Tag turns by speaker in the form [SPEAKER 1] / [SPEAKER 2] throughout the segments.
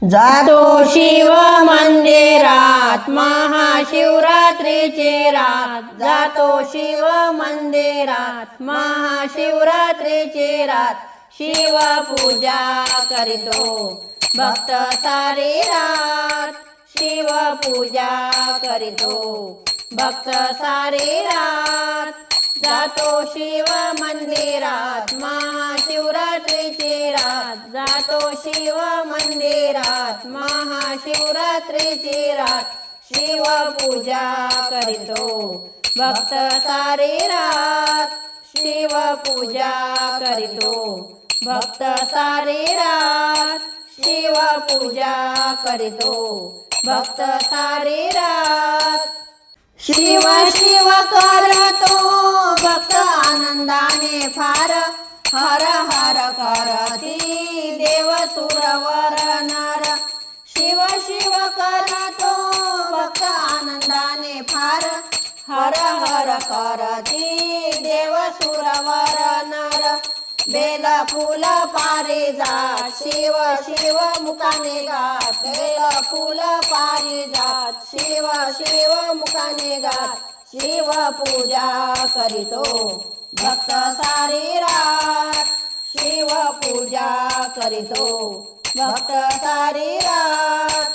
[SPEAKER 1] जातो शिव मंदिरात महाशिवरात्रीची रात, जातो शिव मंदिरात महाशिवरात्रीची रात, शिव पूजा करीतो भक्त सारी रात, शिव पूजा करीतो भक्त सारी रात, जातो शिव मंदिरात महाशिवरात्रीची रात, जातो शिव मंदिरात महाशिवरात्रीची रात, शिव पूजा करीतो भक्त सारी रात, शिव पूजा करीतो भक्त सारी रात, शिव पूजा करीतो भक्त सारी रात, शिव शिव करतो भक्त आनंदाने फार, हर हर करती देव सुरवर नर, शिव शिव करतो भक्त आनंदाने फार, हर हर करती देव सुरवर नर, बेल फूल पारिजात शिव शिव मुखाने गात, बेल फूल पारिजात शिव शिव मुखाने गात, शिव पूजा करीतो भक्त सारी रात, शिव पूजा करीतो भक्त सारी रात,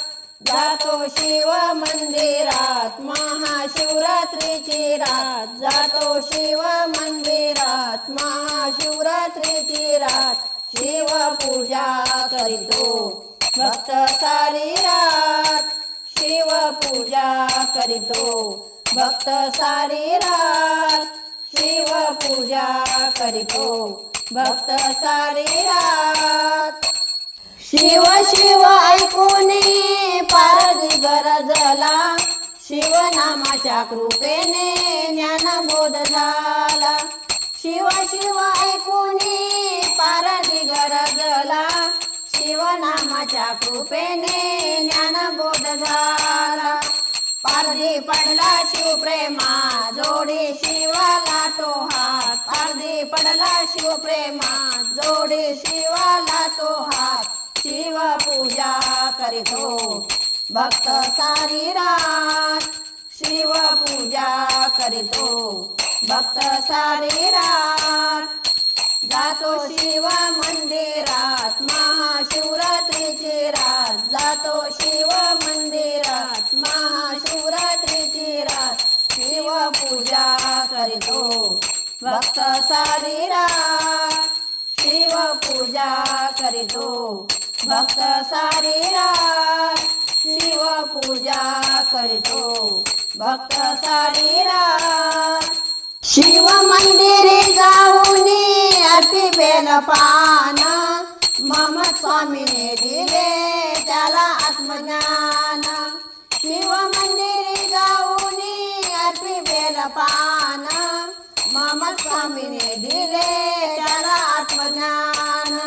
[SPEAKER 1] जातो शिव मंदिरात महाशिवरात्रीची रात, जातो शिव मंदिरात महाशिवरात्रीची रात, शिव पूजा करीतो भक्त सारी रात, शिव पूजा करीतो भक्त सारी रात, शिव पूजा करीतो भक्त सारी रात, शिव शिव ऐकूनी पारधी गरजला, शिवनामाच्या कृपेने ज्ञानबोध झाला, शिव शिव ऐकूनी पारधी गरजला, शिवनामाच्या कृपेने ज्ञानबोध झाला, पारधी पडला शिवप्रेमा जोडी शिवाला तो हात, पारधी पडला शिवप्रेमा जोडी शिवाला तो हात, शिव पूजा करीतो भक्त सारी रात, शिव पूजा करीतो भक्त सारी रात, जातो शिव मंदिरात महाशिवरात्रीची रात, जातो शिव मंदिरात महाशिवरात्रीची रात, शिव पूजा करीतो भक्त सारी रात, शिव पूजा करीतो भक्त सारी रात, शिव पूजा करीतो भक्त सारी रात, शिव मंदिरी जाऊनी अर्पी बेल पान, मम स्वामीने दिले त्याला आत्मज्ञान, शिव मंदिरी जाऊनी अर्पी बेल पान, मम स्वामीने दिले त्याला आत्मज्ञान,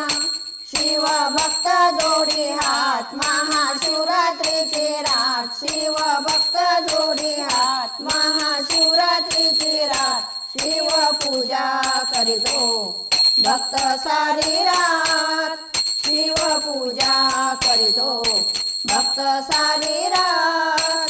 [SPEAKER 1] शिव भक्त जोडी हात महाशिवरात्रीची रात, शिव भक्त जोडी हात महाशिवरात्रीची रात, शिव पूजा करीतो भक्त सारी रात, शिव पूजा करीतो भक्त सारी रात,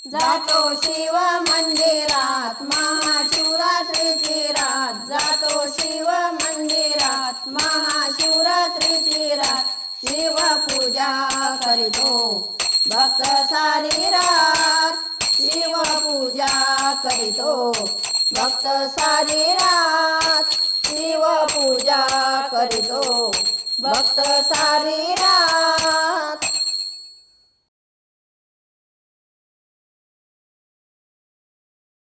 [SPEAKER 1] जातो शिव मंदिरात महाशिवरात्रीची रात, जातो शिव मंदिरात महाशिवरात्रीची रात, शिव पूजा करीतो भक्त सारी रात, शिव पूजा करीतो भक्त सारी रात, शिव पूजा करीतो भक्त सारी रात।